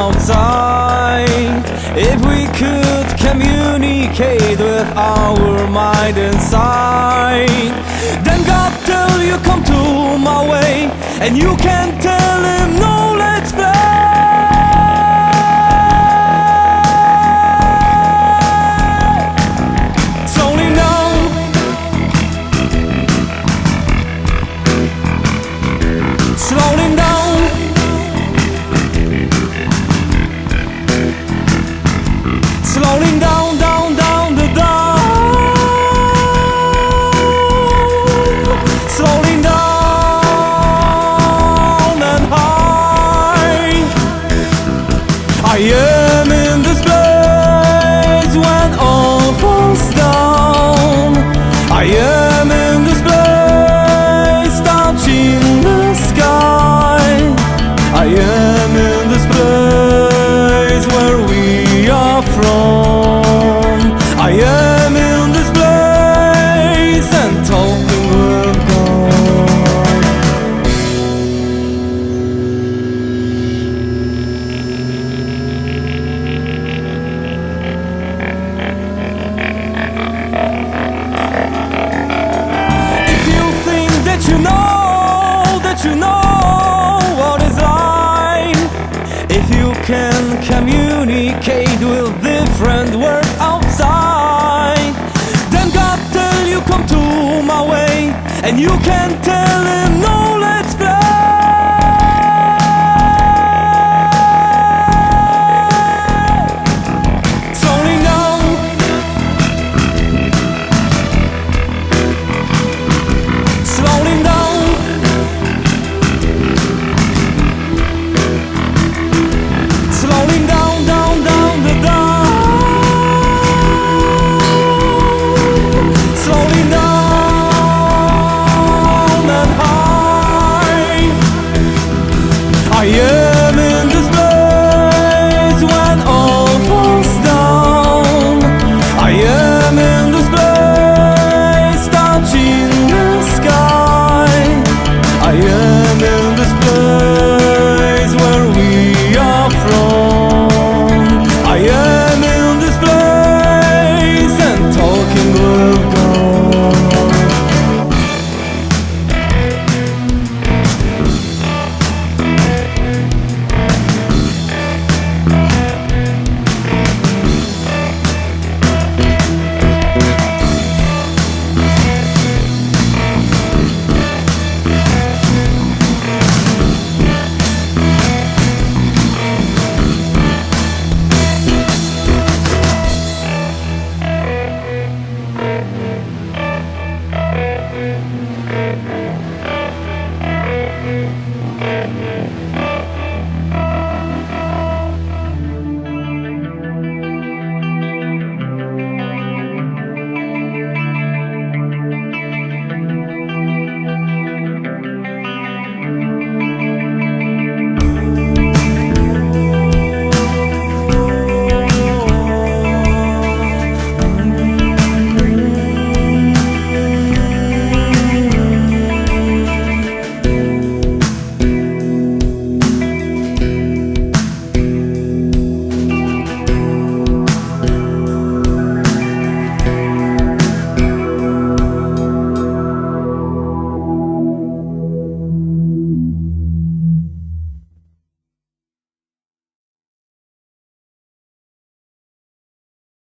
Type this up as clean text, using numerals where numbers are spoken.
outside. If we could communicate with our mind inside, then God tell you come to my way, and you can tell him no, let's play. Slowing down, slowing down, slowing down, down, down, the down, slowing down and high. I am in this place when all falls down. I am in this place touching the sky. I am in this place where we are from. I am in this place and talking with God. If you think that you know what is life, if you can communicate with different world outside, then God tell you come to my way, and you can tell him no.